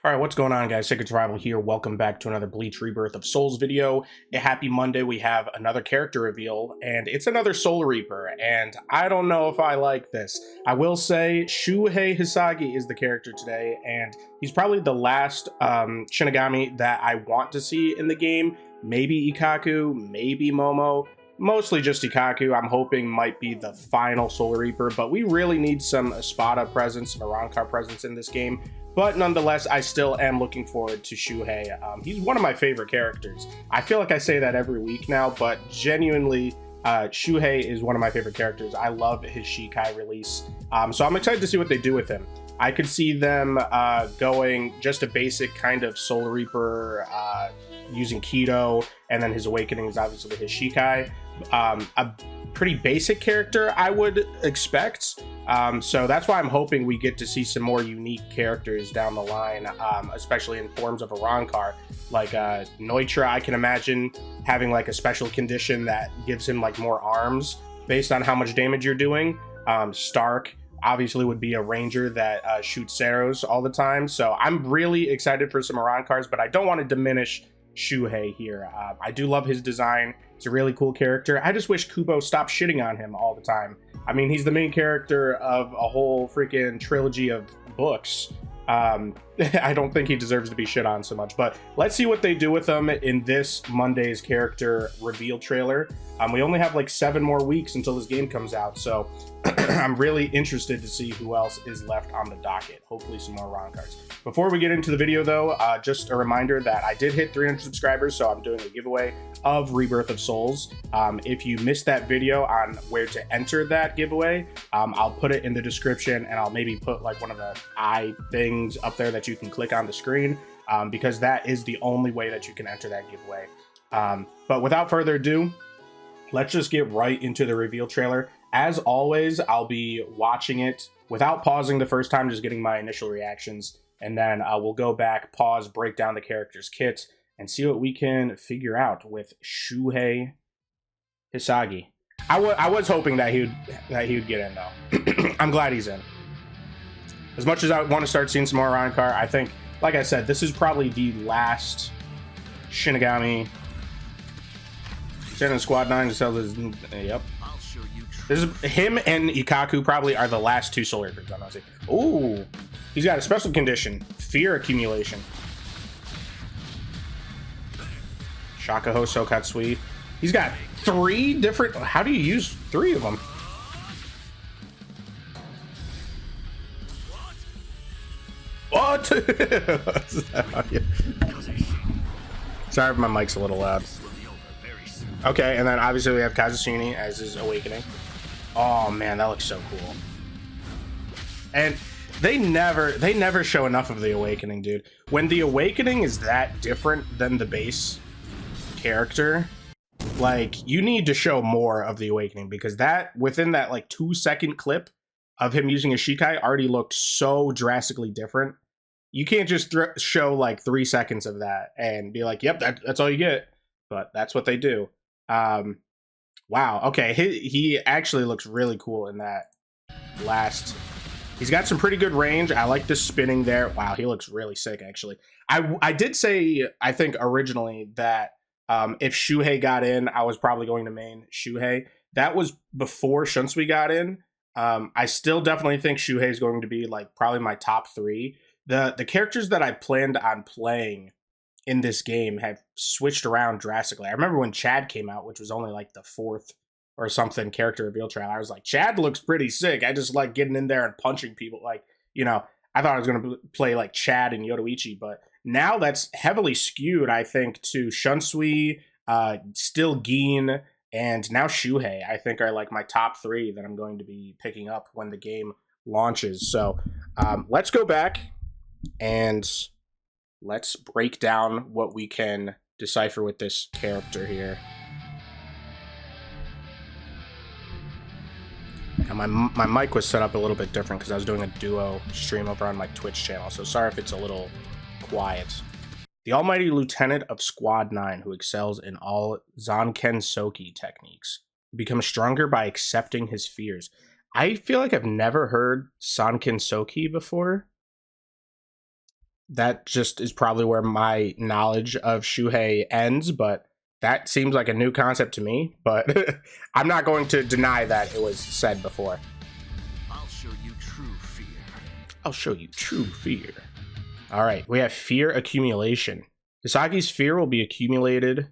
Alright, what's going on, guys? Sacred Survival here. Welcome back to another Bleach Rebirth of Souls video. A happy Monday. We have another character reveal, and it's another Soul Reaper, and I don't know if I like this. I will say Shuhei Hisagi is the character today, and he's probably the last Shinigami that I want to see in the game. Maybe Ikaku, maybe Momo. Mostly just Ikaku, I'm hoping might be the final Soul Reaper, but we really need some Espada presence, some Arankar presence in this game. But nonetheless, I still am looking forward to Shuhei. He's one of my favorite characters. I feel like I say that every week now, but genuinely, Shuhei is one of my favorite characters. I love his Shikai release. So I'm excited to see what they do with him. I could see them going just a basic kind of Soul Reaper using Keto, and then his Awakening is obviously his Shikai. A pretty basic character, I would expect. So that's why I'm hoping we get to see some more unique characters down the line, especially in forms of Arankar. Like Neutra, I can imagine having like a special condition that gives him like more arms based on how much damage you're doing. Stark obviously would be a ranger that shoots arrows all the time. So I'm really excited for some Arankars, but I don't want to diminish Shuhei here. I do love his design. He's a really cool character. I just wish Kubo stopped shitting on him all the time. I mean, he's the main character of a whole freaking trilogy of books. I don't think he deserves to be shit on so much, but let's see what they do with him in this Monday's character reveal trailer. We only have like 7 more weeks until this game comes out, so I'm really interested to see who else is left on the docket. Hopefully some more Arankars. Before we get into the video though, just a reminder that I did hit 300 subscribers, so I'm doing a giveaway of Rebirth of Souls. If you missed that video on where to enter that giveaway, I'll put it in the description, and I'll maybe put like one of the eye things up there that you can click on the screen, because that is the only way that you can enter that giveaway. But without further ado, let's just get right into the reveal trailer. As always, I'll be watching it without pausing the first time, just getting my initial reactions, and then we'll go back, pause, break down the character's kit, and see what we can figure out with Shuhei Hisagi. I was hoping that he would get in though. I'm glad he's in. As much as I want to start seeing some more Arankar, I think, like I said, this is probably the last Shinigami. In Squad 9 to sell his. Yep. This is him and Ikaku probably are the last 2 Soul Reapers. Ooh, he's got a special condition: fear accumulation. Shakaho Sokatsui. He's got 3 different. How do you use 3 of them? What? Sorry if my mic's a little loud. Okay, and then obviously we have Kazusuni as his Awakening. Oh man, that looks so cool. And they never show enough of the Awakening, dude. When the Awakening is that different than the base character, like, you need to show more of the Awakening, because that, within that like 2-second clip of him using a Shikai, already looked so drastically different. You can't just show like 3 seconds of that and be like, yep, that's all you get. But that's what they do. Wow, okay, he actually looks really cool in that last. He's got some pretty good range. I like the spinning there. Wow, he looks really sick, actually. I did say, I think originally, that if Shuhei got in, I was probably going to main Shuhei. That was before Shunsui got in. I still definitely think Shuhei is going to be like probably my top 3. The characters that I planned on playing in this game have switched around drastically. I remember when Chad came out, which was only like the 4th or something character reveal trailer, I was like, Chad looks pretty sick. I just like getting in there and punching people. Like, you know, I thought I was going to play like Chad and Yodoichi, but now that's heavily skewed, I think, to Shunsui, still Gin, and now Shuhei, I think, are like my top 3 that I'm going to be picking up when the game launches. So let's go back and let's break down what we can decipher with this character here. Now my mic was set up a little bit different because I was doing a duo stream over on my Twitch channel, so sorry if it's a little quiet. The almighty lieutenant of Squad 9, who excels in all Zanken Soki techniques, becomes stronger by accepting his fears. I feel like I've never heard Zanken Soki before. that just is probably where my knowledge of Shuhei ends, but that seems like a new concept to me, but I'm not going to deny that it was said before. I'll show you true fear. I'll show you true fear. All right, we have fear accumulation. Hisagi's fear will be accumulated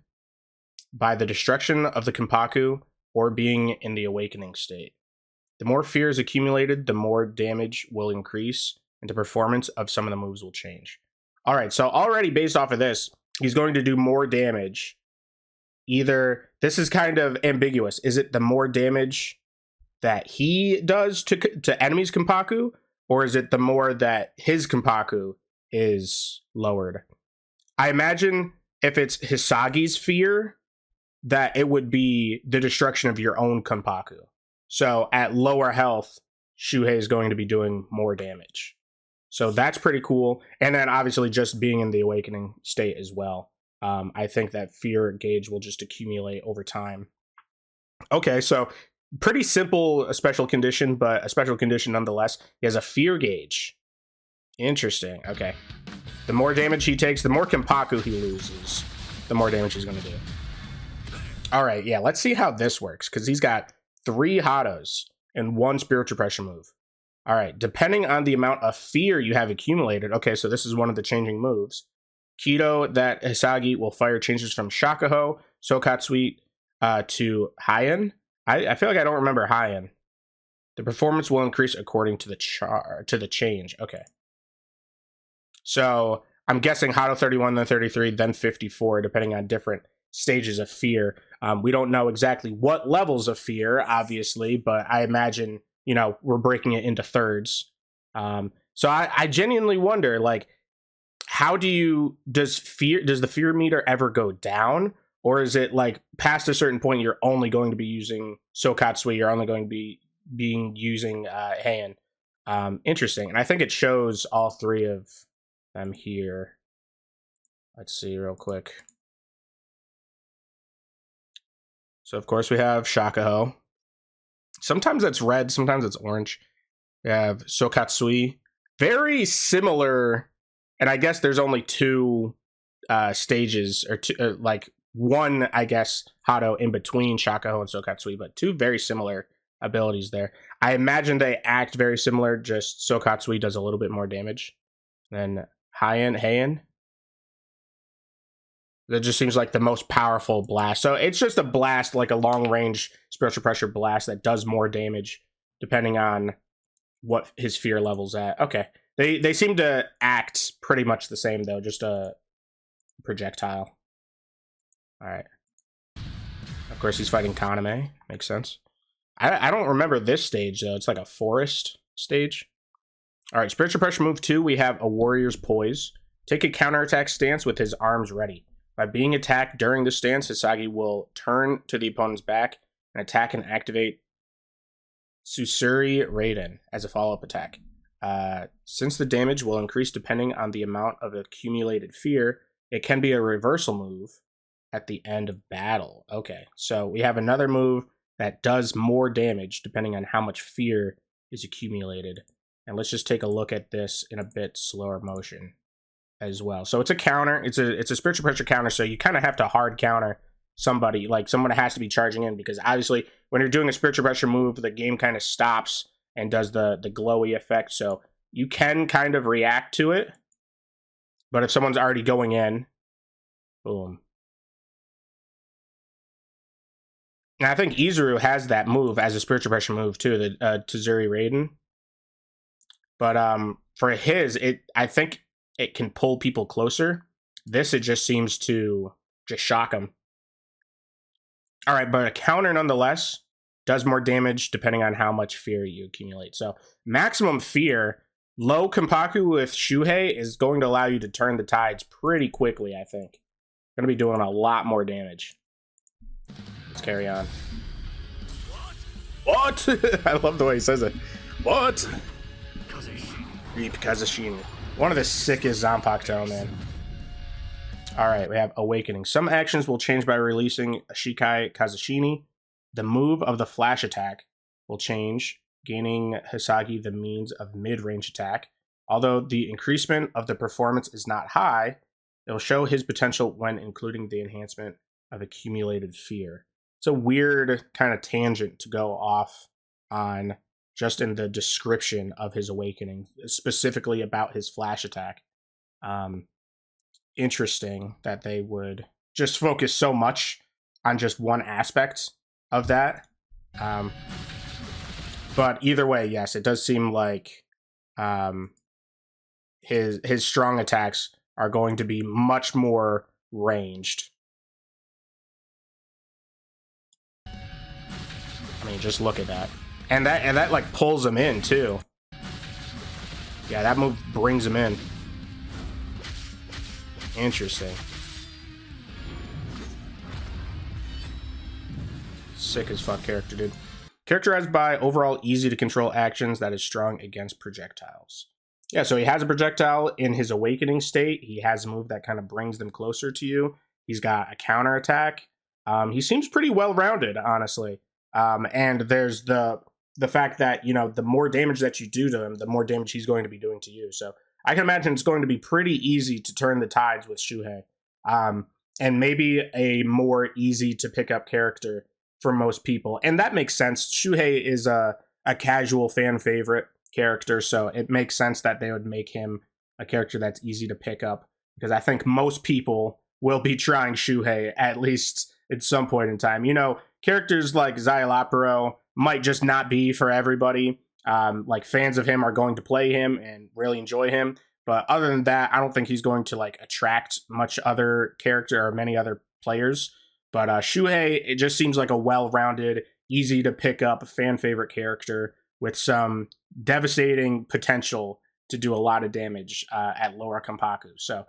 by the destruction of the Konpaku or being in the awakening state. The more fear is accumulated, the more damage will increase, and the performance of some of the moves will change. All right, so already based off of this, he's going to do more damage. Either, this is kind of ambiguous. Is it the more damage that he does to enemies' Konpaku, or is it the more that his Konpaku is lowered? I imagine if it's Hisagi's fear, that it would be the destruction of your own Konpaku. So at lower health, Shuhei is going to be doing more damage. So that's pretty cool. And then obviously just being in the awakening state as well. I think that fear gauge will just accumulate over time. Okay, so pretty simple a special condition, but a special condition nonetheless. He has a fear gauge. Interesting. Okay. The more damage he takes, the more Konpaku he loses, the more damage he's going to do. All right, yeah, let's see how this works, because he's got 3 Hados and 1 spiritual pressure move. All right, depending on the amount of fear you have accumulated. Okay, so this is one of the changing moves. Kido that Hisagi will fire changes from Shakuho, Sokatsui to Hien. I feel like I don't remember Hien. The performance will increase according to the change. Okay. So I'm guessing Hado 31, then 33, then 54, depending on different stages of fear. We don't know exactly what levels of fear, obviously, but I imagine, you know, we're breaking it into thirds. So I genuinely wonder, like, how does the fear meter ever go down? Or is it like past a certain point, you're only going to be using Sokatsui, you're only going to be using Heian? Interesting. And I think it shows all 3 of them here. Let's see real quick. So of course we have Shakuho. Sometimes it's red, sometimes it's orange. We have Sokatsui. Very similar, and I guess there's only 2 stages, or 2, like 1, I guess, Hado in between Shakuho and Sokatsui, but 2 very similar abilities there. I imagine they act very similar, just Sokatsui does a little bit more damage than Heian. That just seems like the most powerful blast. So it's just a blast, like a long-range spiritual pressure blast that does more damage depending on what his fear level's at. Okay. They seem to act pretty much the same, though, just a projectile. All right. Of course, he's fighting Kaname. Makes sense. I don't remember this stage, though. It's like a forest stage. All right, spiritual pressure move 2, we have a warrior's poise. Take a counterattack stance with his arms ready. By being attacked during the stance, Hisagi will turn to the opponent's back and attack and activate Susuri Raiden as a follow-up attack. Since the damage will increase depending on the amount of accumulated fear, it can be a reversal move at the end of battle. Okay, so we have another move that does more damage depending on how much fear is accumulated. And let's just take a look at this in a bit slower motion as well. So it's a counter. It's a spiritual pressure counter, so you kind of have to hard counter somebody. Like, someone has to be charging in, because obviously when you're doing a spiritual pressure move, the game kind of stops and does the glowy effect. So you can kind of react to it. But if someone's already going in, boom. And I think Izuru has that move as a spiritual pressure move too, the Tazuri Raiden. But for his, I think it can pull people closer. This, it just seems to just shock them. All right, but a counter nonetheless does more damage depending on how much fear you accumulate. So maximum fear, low Konpaku with Shuhei is going to allow you to turn the tides pretty quickly, I think. Going to be doing a lot more damage. Let's carry on. What? I love the way he says it. What? Kazushini. One of the sickest Zanpakuto, man. Alright, we have Awakening. Some actions will change by releasing a Shikai Kazushini. The move of the flash attack will change, gaining Hisagi the means of mid-range attack. Although the increasement of the performance is not high, it'll show his potential when including the enhancement of accumulated fear. It's a weird kind of tangent to go off on just in the description of his awakening, specifically about his flash attack. Interesting that they would just focus so much on just one aspect of that. But either way, yes, it does seem like his strong attacks are going to be much more ranged. I mean, just look at that. And that like pulls him in too. Yeah, that move brings him in. Interesting. Sick as fuck character, dude. Characterized by overall easy to control actions that is strong against projectiles. Yeah, so he has a projectile in his awakening state. He has a move that kind of brings them closer to you. He's got a counter attack. He seems pretty well rounded, honestly. And there's the fact that, you know, the more damage that you do to him, the more damage he's going to be doing to you. So I can imagine it's going to be pretty easy to turn the tides with Shuhei. And maybe a more easy to pick up character for most people. And that makes sense. Shuhei is a casual fan favorite character, so it makes sense that they would make him a character that's easy to pick up, because I think most people will be trying Shuhei at least at some point in time. You know, characters like Xyolaparo might just not be for everybody. Like, fans of him are going to play him and really enjoy him, but other than that, I don't think he's going to like attract much other character or many other players. But Shuhei, it just seems like a well-rounded, easy to pick up fan favorite character with some devastating potential to do a lot of damage at lower Konpaku. So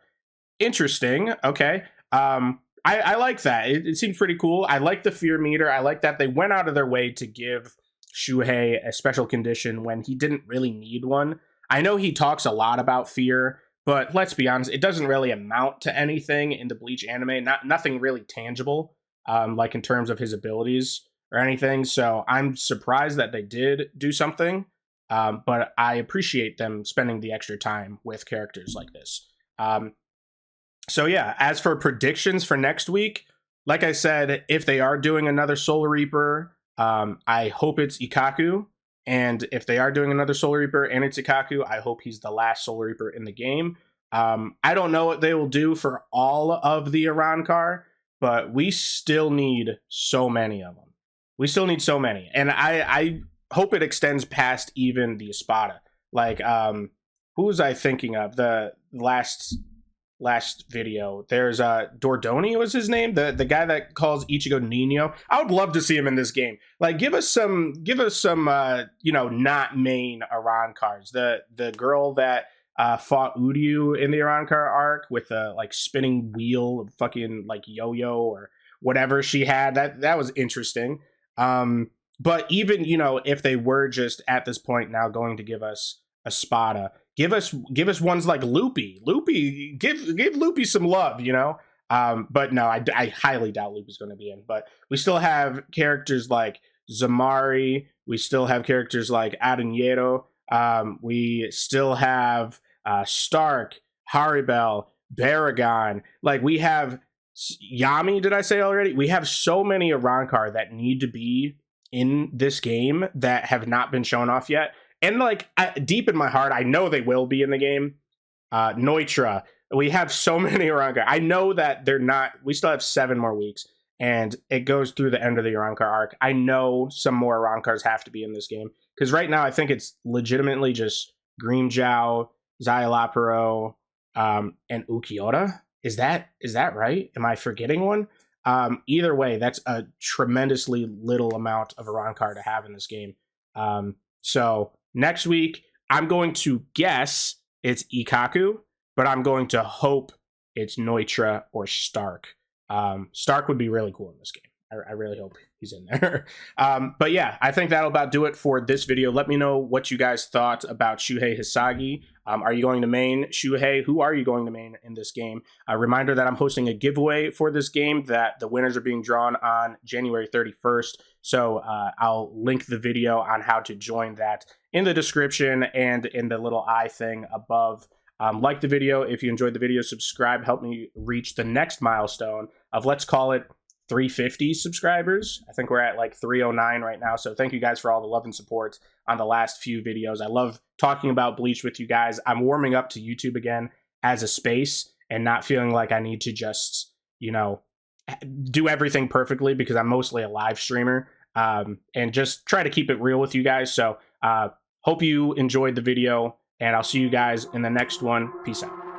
interesting. Okay. I like that. It seems pretty cool. I like the fear meter. I like that they went out of their way to give Shuhei a special condition when he didn't really need one. I know he talks a lot about fear, but let's be honest, it doesn't really amount to anything in the Bleach anime. Nothing really tangible, like in terms of his abilities or anything. So I'm surprised that they did do something, but I appreciate them spending the extra time with characters like this. So yeah, as for predictions for next week, like I said, if they are doing another Soul Reaper, I hope it's Ikkaku. And if they are doing another Soul Reaper and it's Ikkaku, I hope he's the last Soul Reaper in the game. I don't know what they will do for all of the Arrancar, but we still need so many of them. We still need so many. And I hope it extends past even the Espada. Like, who was I thinking of? The last video, there's Dordoni was his name, the guy that calls Ichigo Nino. I would love to see him in this game. Like, give us some you know, not main Arrancars. The girl that fought Uryu in the Arrancar arc with a like spinning wheel, fucking like yo-yo or whatever she had, that was interesting. But even, you know, if they were just at this point now going to give us a Spada, give us ones like Loopy. Give Loopy some love, you know. But no, I highly doubt Loopy's going to be in. But we still have characters like Zamari. We still have characters like Adanero. We still have Stark, Haribel, Baragon. Like, we have Yami. Did I say already? We have so many Arrancar that need to be in this game that have not been shown off yet. And like, deep in my heart, I know they will be in the game. Neutra, we have so many Arrancar. I know that they're not. We still have 7 more weeks, and it goes through the end of the Arrancar arc. I know some more Arrancars have to be in this game, because right now I think it's legitimately just Grimmjow, Xyolaparo, and Ukiota. Is that right? Am I forgetting one? Either way, that's a tremendously little amount of Arrancar to have in this game. So next week, I'm going to guess it's Ikkaku, but I'm going to hope it's Neutra or Stark. Stark would be really cool in this game. I really hope he's in there. But yeah, I think that'll about do it for this video. Let me know what you guys thought about Shuhei Hisagi. Are you going to main Shuhei? Who are you going to main in this game? A reminder that I'm hosting a giveaway for this game, that the winners are being drawn on January 31st. So I'll link the video on how to join that in the description and in the little eye thing above. Like the video if you enjoyed the video, subscribe, help me reach the next milestone of, let's call it, 350 subscribers. I think we're at like 309 right now. So thank you guys for all the love and support on the last few videos. I love talking about Bleach with you guys. I'm warming up to YouTube again as a space and not feeling like I need to just, you know, do everything perfectly, because I'm mostly a live streamer, and just try to keep it real with you guys. So hope you enjoyed the video, and I'll see you guys in the next one. Peace out.